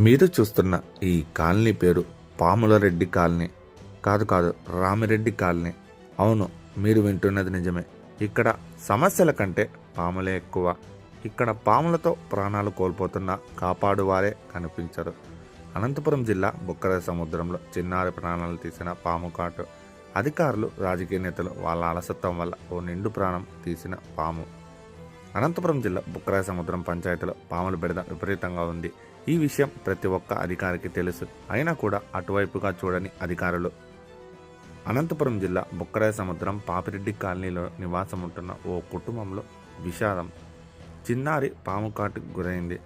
మీరు చూస్తున్న ఈ కాలనీ పేరు పాములరెడ్డి కాలనీ కాదు రామిరెడ్డి కాలనీ. అవును, మీరు వింటున్నది నిజమే. ఇక్కడ సమస్యల కంటే పాములే ఎక్కువ. ఇక్కడ పాములతో ప్రాణాలు కోల్పోతున్న కాపాడువారే కనిపించరు. అనంతపురం జిల్లా బుక్కర సముద్రంలో చిన్నారి ప్రాణాలు తీసిన పాము కాటు. అధికారులు, రాజకీయ నేతలు వాళ్ళ అలసత్వం వల్ల ఓ నిండు ప్రాణం తీసిన పాము. అనంతపురం జిల్లా బుక్కరాయ సముద్రం పంచాయతీలో పాముల బెడద విపరీతంగా ఉంది. ఈ విషయం ప్రతి ఒక్క అధికారికి తెలుసు. అయినా కూడా అటువైపుగా చూడని అధికారులు. అనంతపురం జిల్లా బుక్కరాయ సముద్రం పాపిరెడ్డి కాలనీలో నివాసం ఉంటున్న ఓ కుటుంబంలో విషాదం. చిన్నారి పాము కాటుకు గురైంది.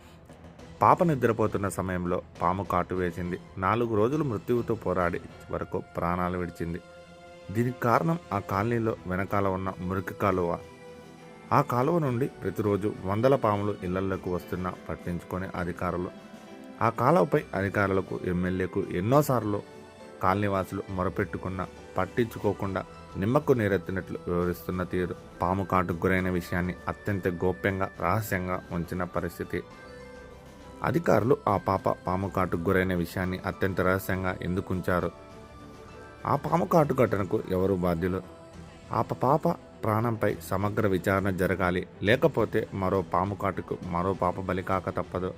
పాప నిద్రపోతున్న సమయంలో పాము కాటు వేసింది. 4 రోజులు మృత్యువుతో పోరాడి వరకు ప్రాణాలు విడిచింది. దీనికి కారణం ఆ కాలనీలో వెనకాల ఉన్న మురికి కాలువ. ఆ కాలువ నుండి ప్రతిరోజు వందల పాములు ఇళ్లలోకి వస్తున్నా పట్టించుకునే అధికారులు. ఆ కాలువపై అధికారులకు, ఎమ్మెల్యేకు ఎన్నోసార్లు కాలనీవాసులు మొరపెట్టుకున్నా పట్టించుకోకుండా నిమ్మకు నీరెత్తినట్లు వివరిస్తున్న తీరు. పాము కాటుకు గురైన విషయాన్ని అత్యంత గోప్యంగా, రహస్యంగా ఉంచిన పరిస్థితి. అధికారులు ఆ పాము కాటుకు గురైన విషయాన్ని అత్యంత రహస్యంగా ఎందుకుంచారు? ఆ పాము కాటు ఘటనకు ఎవరు బాధ్యులు? ఆ పాప ప్రాణంపై సమగ్ర విచారణ జరగాలి. లేకపోతే మరో పాము కాటుకు మరో పాప బలి కాక తప్పదు.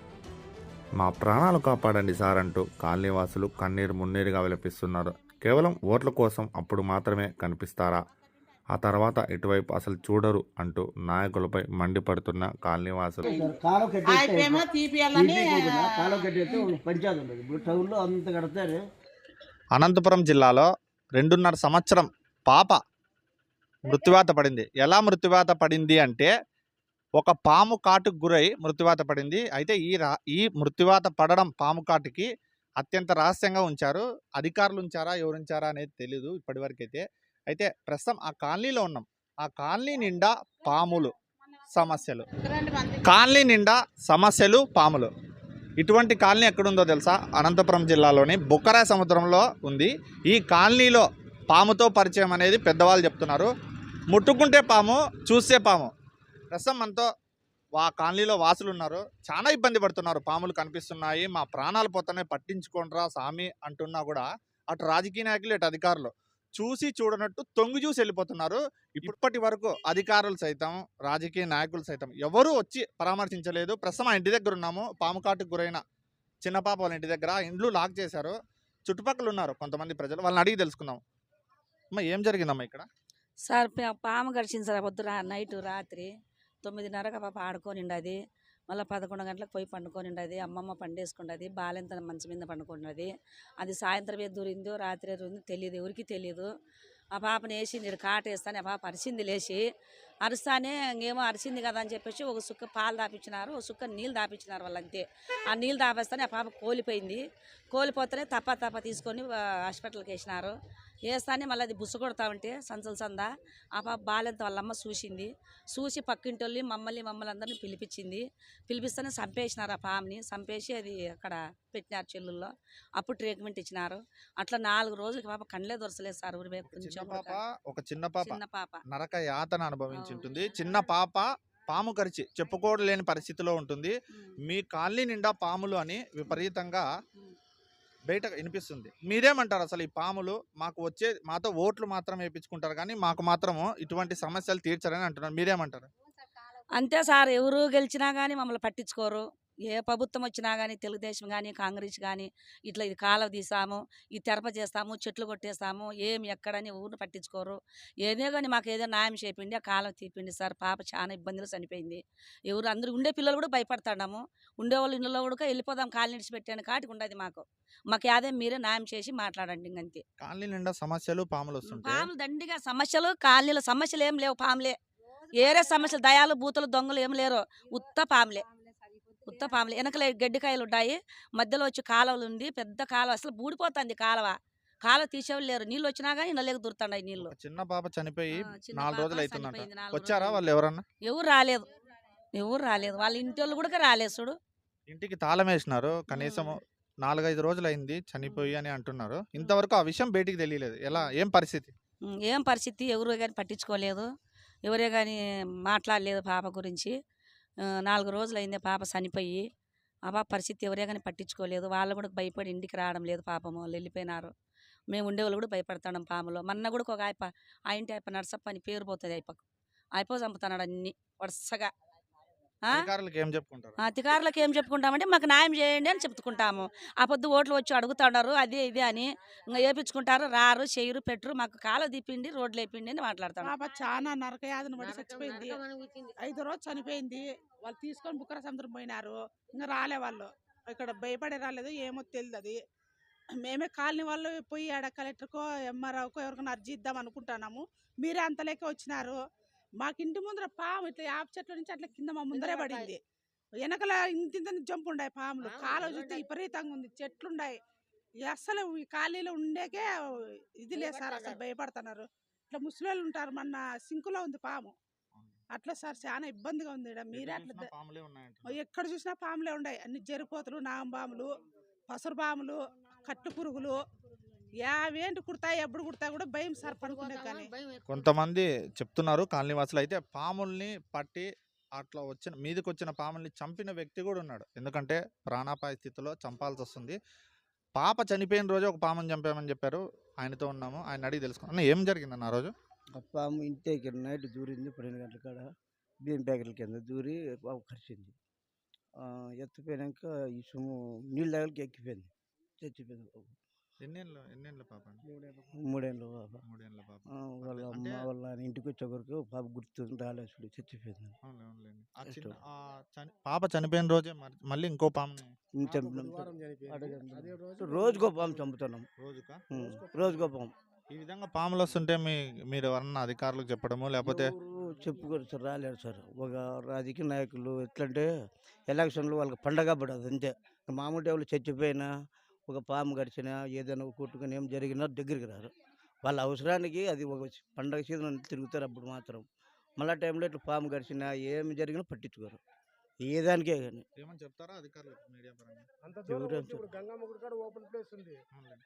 మా ప్రాణాలు కాపాడండి సార్ అంటూ కాలనీవాసులు కన్నీరు మున్నీరుగా విలపిస్తున్నారు. కేవలం ఓట్ల కోసం అప్పుడు మాత్రమే కనిపిస్తారా? ఆ తర్వాత ఇటువైపు అసలు చూడరు అంటూ నాయకులపై మండిపడుతున్న కాలనీవాసులు. అనంతపురం జిల్లాలో 2.5 సంవత్సరం పాప మృత్యువాత పడింది. ఎలా మృత్యువాత పడింది అంటే ఒక పాము కాటుకు గురై మృత్యువాత పడింది. అయితే ఈ మృత్యువాత పడడం పాము కాటుకి అత్యంత రహస్యంగా ఉంచారు. అధికారులు ఉంచారా, ఎవరు ఉంచారా అనేది తెలీదు ఇప్పటివరకైతే. అయితే ప్రస్తుతం ఆ కాలనీలో ఉన్నాం. ఆ కాలనీ నిండా పాములు, సమస్యలు. కాలనీ నిండా సమస్యలు, పాములు. ఇటువంటి కాలనీ ఎక్కడుందో తెలుసా? అనంతపురం జిల్లాలోని బుక్కరాయ సముద్రంలో ఉంది. ఈ కాలనీలో పాముతో పరిచయం అనేది పెద్దవాళ్ళు చెప్తున్నారు. ముట్టుకుంటే పాము, చూస్తే పాము. ప్రస్తుతం మనతో ఆ కాలనీలో వాసులు ఉన్నారు. చాలా ఇబ్బంది పడుతున్నారు. పాములు కనిపిస్తున్నాయి, మా ప్రాణాలు పోతానే, పట్టించుకోండిరా సామి అంటున్నా కూడా అటు రాజకీయ నాయకులు, ఇటు అధికారులు చూసి చూడనట్టు తొంగి చూసి వెళ్ళిపోతున్నారు. ఇప్పటి వరకు అధికారులు సైతం, రాజకీయ నాయకులు సైతం ఎవరూ వచ్చి పరామర్శించలేదు. ప్రస్తుతం ఆ ఇంటి దగ్గర ఉన్నాము. పాము కాటుకు గురైన చిన్న పాప వాళ్ళ ఇంటి దగ్గర. ఇండ్లు లాక్ చేశారు. చుట్టుపక్కల ఉన్నారు కొంతమంది ప్రజలు. వాళ్ళని అడిగి తెలుసుకుందాం. అమ్మ, ఏం జరిగిందమ్మా ఇక్కడ? సార్ పాము గడిచింది సార్. పొద్దు నైట్ రాత్రి 9:30కి పాప ఆడుకోనిండది. మళ్ళీ 11 గంటలకు పోయి పండుకోనిండది. అమ్మమ్మ పండేసుకుంటుంది. బాలెంత మంచి మీద పండుకున్నది. అది సాయంత్రం దూరిందో రాత్రి దూరిందో తెలియదు, ఎవరికి తెలియదు. ఆ పాపని వేసి నేను కాటేస్తాను. ఆ పాప అరిసింది, లేచి అరుస్తానే ఇంకేమో అరిసింది కదా అని చెప్పేసి ఒక సుక్క పాలు దాపించినారు, ఒక సుక్క నీళ్ళు దాపించినారు వాళ్ళు. అంతే. ఆ నీళ్ళు దాపేస్తానే ఆ పాప కోలిపోయింది. కోలిపోతేనే తప్ప తీసుకొని హాస్పిటల్కి వేసినారు. వేస్తానే మళ్ళీ అది బుస్సు కొడతా ఉంటే సందా ఆ పాప బాలెంత వాళ్ళమ్మ చూసి పక్కింటి మమ్మల్ని అందరినీ పిలిపిస్తేనే చంపేసినారు. ఆ పాముని చంపేసి అది అక్కడ పెట్టినారు చెల్లుల్లో. అప్పుడు ట్రీట్మెంట్ ఇచ్చినారు. అట్లా 4 రోజులకి పాప కండ్లే దొరసలేదు సార్. ఊరి ఒక చిన్న పాప నరక యాతన అనుభవించుంటుంది. చిన్న పాప పాము కరిచి చెప్పుకోలేని పరిస్థితిలో ఉంటుంది. మీ కాలనీ నిండా పాములు అని విపరీతంగా బయట వినిపిస్తుంది. మీరేమంటారు? అసలు ఈ పాములు మాతో ఓట్లు మాత్రం వేయించుకుంటారు కానీ మాకు మాత్రము ఇటువంటి సమస్యలు తీర్చరని అంటున్నారు. మీరేమంటారు? అంతే సార్. ఎవరు గెలిచినా కానీ మమ్మల్ని పట్టించుకోరు. ఏ ప్రభుత్వం వచ్చినా కానీ, తెలుగుదేశం కానీ, కాంగ్రెస్ కానీ, ఇట్లా ఇది కాలువ తీసాము, ఇది తెరప చేస్తాము, చెట్లు కొట్టేస్తాము, ఏమి ఎక్కడని ఊరిని పట్టించుకోరు. ఏదో కానీ మాకు ఏదో న్యాయం చేపిండి, ఆ కాలువ తీపిండి సార్. పాప చాలా ఇబ్బందులు చనిపోయింది. ఎవరు అందరూ ఉండే పిల్లలు కూడా భయపడతాము. ఉండేవాళ్ళు ఇళ్ళలో కూడా వెళ్ళిపోదాం కాలనీ నిడిచి పెట్టాను కాటికి ఉండదు మాకు యాదే మీరే న్యాయం చేసి మాట్లాడండి. ఇంకంతే. కాలనీ నిండా సమస్యలు, పాములు దండిగా సమస్యలు. కాలనీలో సమస్యలు ఏం లేవు, పాములే. ఏరే సమస్యలు, దయాలు, బూతులు, దొంగలు ఏం లేరు. ఉత్త పాములే. వెనకలే గడ్డికాయలు ఉన్నాయి. మధ్యలో వచ్చి కాలువలు ఉంది, పెద్ద కాలువ. అసలు బూడిపోతుంది కాలువ తీసేవాళ్ళు లేరు. నీళ్ళు వచ్చినా కానీ ఇళ్ళకి దూరుతున్నాయి నీళ్ళు. చిన్న పాప చనిపోయి 4 రోజులు అవుతుందంట. వచ్చారా వాళ్ళు? ఎవరు రాలేదు. వాళ్ళ ఇంటి వాళ్ళు కూడా రాలేదు. చూడు, ఇంటికి తాళం వేసినారు. కనీసం 4-5 రోజులు అయింది చనిపోయి అని అంటున్నారు. ఇంతవరకు ఆ విషయం బయటికి తెలియలేదు. ఏం పరిస్థితి? ఎవరు కానీ పట్టించుకోలేదు. ఎవరే కానీ మాట్లాడలేదు పాప గురించి. 4 రోజులు అయింది పాప చనిపోయి. ఆ పాప పరిస్థితి ఎవరే కానీ పట్టించుకోలేదు. వాళ్ళు కూడా భయపడి ఇంటికి రావడం లేదు పాపము. వాళ్ళు వెళ్ళిపోయినారు. మేము ఉండేవాళ్ళు కూడా భయపడతాం పాములో. మొన్న కూడా ఒక ఆయప ఆ ఇంటి ఆయప నర్సప్ప అని పేరు పోతుంది ఆయపకు. ఆయప చంపుతున్నాడు అన్ని వరుసగా. ఆ? అధికారులకు ఏం చెప్పుకుంటారు? అధికారులకు ఏం చెప్పుకుంటామంటే మాకు న్యాయం చేయండి అని చెప్పుకుంటాము. ఆ పొద్దు ఓట్లు వచ్చి అడుగుతున్నారు అదే ఇది అని. ఇంకా వేపించుకుంటారు, రారు, చేయరు, పెట్టరు. మాకు కాలు తీపిండి, రోడ్లు వేపిండి అని మాట్లాడతాను. పాప చాలా నరకయాతన పడి చచ్చిపోయింది. 5 రోజు చనిపోయింది. వాళ్ళు తీసుకొని బుక్కర సముద్రం పోయినారు. ఇంకా రాలే వాళ్ళు. ఇక్కడ భయపడే రాలేదు, ఏమో తెలియదు అది. మేమే కాలనీ వాళ్ళు పోయి ఆడ కలెక్టర్కో ఎంఆర్ఓకో ఎవరికైనా అర్జీ ఇద్దాం అనుకుంటున్నాము. మీరే అంత లెక్క వచ్చినారు. మాకు ఇంటి ముందర పాము ఇట్లా యాప చెట్ల నుంచి అట్లా కింద మా ముందరే పడింది. వెనకల ఇంత జంపు ఉండాయి పాములు. కాలువ చూస్తే విపరీతంగా ఉంది, చెట్లుండాయి. అసలు ఈ కాలనీలో ఉండేకే ఇది లేదు సార్, అసలు భయపడుతున్నారు. ఇట్లా ముసలి ఉంటారు. మొన్న సింకులో ఉంది పాము. అట్లా సార్ చాలా ఇబ్బందిగా ఉంది ఈడ. మీరే అట్లా పాములే ఉన్నాయంట. ఎక్కడ చూసినా పాములే ఉన్నాయి. అన్ని జరిపోతులు, నాగంపాములు, పసరు పాములు, కట్టు పురుగులు, యావేంటి కుడతాయి ఎప్పుడు కుడతాయి కూడా భయం సార్ పడుకునే. కానీ కొంతమంది చెప్తున్నారు కాలనీవాసులు అయితే పాముల్ని పట్టి అట్లా మీదకి వచ్చిన పాముల్ని చంపిన వ్యక్తి కూడా ఉన్నాడు. ఎందుకంటే ప్రాణాపాయ స్థితిలో చంపాల్సి వస్తుంది. పాప చనిపోయిన రోజు ఒక పాముని చంపామని చెప్పారు. ఆయనతో ఉన్నాము, ఆయన అడిగి తెలుసుకున్నాం. ఏం జరిగిందన్న ఆ రోజు? ఆ పాము ఇంటికి నైట్ దూరింది 12 గంటల కాడ. బియ్యం ప్యాకెట్ల కింద దూరి పాము కరిచింది. ఎత్తిపోయాక ఈ సొమ్ము నీళ్ళ దగ్గరికి ఎక్కిపోయింది, చచ్చిపోయింది పాపం. ఎన్నేళ్ళ పాప? 3 ఏళ్ళ పాప. 3 ఏళ్ళ పాప. వాళ్ళ అమ్మ వాళ్ళ ఆయన ఇంటికి వచ్చే వరకు పాప గుర్తు రాలేదు, చచ్చిపోయింది. పాప చనిపోయిన రోజే మళ్ళీ ఇంకో పాముని రోజుకో పాము చంపుతున్నాం. రోజుకా? రోజుకో పాము. ఈ విధంగా పాములు వస్తుంటే మీరు ఎవరన్నా అధికారులకు చెప్పడము లేకపోతే చెప్పుకోరు సార్, రాలేరు సార్. ఒక రాజకీయ నాయకులు ఎట్లంటే ఎలక్షన్లు వాళ్ళకి పండగ పడదు అంతే. మామూలు వాళ్ళు చచ్చిపోయినా, ఒక పాము గడిచినా, ఏదైనా కొట్టుకుని ఏం జరిగినా దగ్గరికి రారు. వాళ్ళ అవసరానికి అది ఒక పండగ సీజన్ తిరుగుతారు. అప్పుడు మాత్రం మళ్ళా టైంలో ఇట్లా పాము గడిచినా ఏమి జరిగినా పట్టించుకోరు. ఏ దానికే కానీ ఏమని చెప్తారా అధికారులకు మీడియా పరంగా? అంత దూరం వచ్చి ఇప్పుడు గంగమ్మ గుడి కాడ ఓపెన్ ప్లేస్ ఉంది.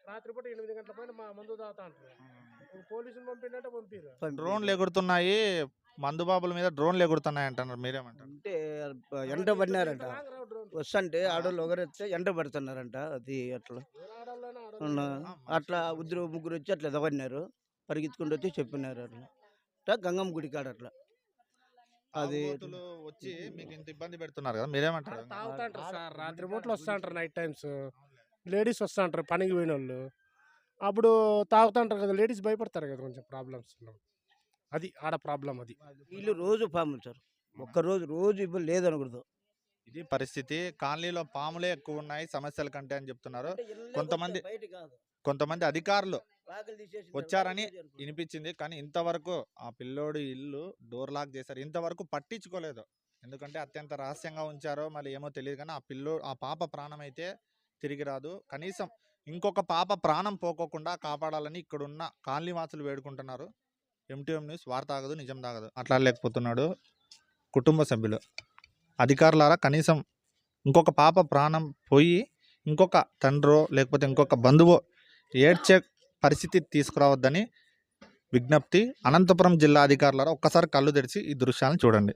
రాత్రిపూట 8 గంటల పైన మా మందు తాగుతా అంటారు. పోలీసులు పంపిండే పంపిరు. డ్రోన్లు ఎగురుతున్నాయి, మందు బాబుల మీద డ్రోన్లు ఎగురుతున్నాయి అంటున్నారు. మీరేమంటారు? అంటే ఎండ పడినారంట, వస్తుంటే ఆడవాళ్ళు ఒకరెత్తే ఎండ పడుతున్నారంట. అది అట్లా అట్లా ఉద్రు ముగ్గురు వచ్చి అట్లా ఎదవన్నారు, పరిగెత్తుకుంటూ వచ్చి చెప్పినారు. అట్లా గంగమ్మ గుడి కాడ అట్లా అది తాగుబోతులు వచ్చి మీకు ఇంత ఇబ్బంది పెడుతున్నారు కదా, మీరేమంటారు? తాగుతాంటారు సార్, రాత్రి పూటలు వస్తాంటారు. నైట్ టైమ్స్ లేడీస్ వస్తాంటారు పనికి పోయిన వాళ్ళు. అప్పుడు తాగుతాంటారు కదా, లేడీస్ భయపడతారు కదా, కొంచెం ప్రాబ్లమ్స్. అది ఆడ ప్రాబ్లం. అది వీళ్ళు రోజు పాములు సార్, ఒక్కరోజు రోజు ఇబ్బంది లేదనకూడదు. ఇది పరిస్థితి. కాలనీలో పాములే ఎక్కువ ఉన్నాయి సమస్యల కంటే అని చెప్తున్నారు. కొంతమంది అధికారులు వచ్చారని వినిపించింది, కానీ ఇంతవరకు ఆ పిల్లోడు ఇల్లు డోర్ లాక్ చేశారు, ఇంతవరకు పట్టించుకోలేదు. ఎందుకంటే అత్యంత రహస్యంగా ఉంచారో మరి ఏమో తెలియదు, కానీ ఆ పాప ప్రాణం అయితే తిరిగి రాదు. కనీసం ఇంకొక పాప ప్రాణం పోకోకుండా కాపాడాలని ఇక్కడున్న కాలనీవాసులు వేడుకుంటున్నారు. MTM న్యూస్ వార్త ఆగదు, నిజం తాగదు. అట్లాడలేకపోతున్నాడు కుటుంబ సభ్యులు. అధికారులారా కనీసం ఇంకొక పాప ప్రాణం పోయి ఇంకొక తండ్రో లేకపోతే ఇంకొక బంధువో ఏడ్చే పరిస్థితి తీసుకురావద్దని విజ్ఞప్తి. అనంతపురం జిల్లా అధికారులారా ఒక్కసారి కళ్ళు తెరిచి ఈ దృశ్యాలను చూడండి.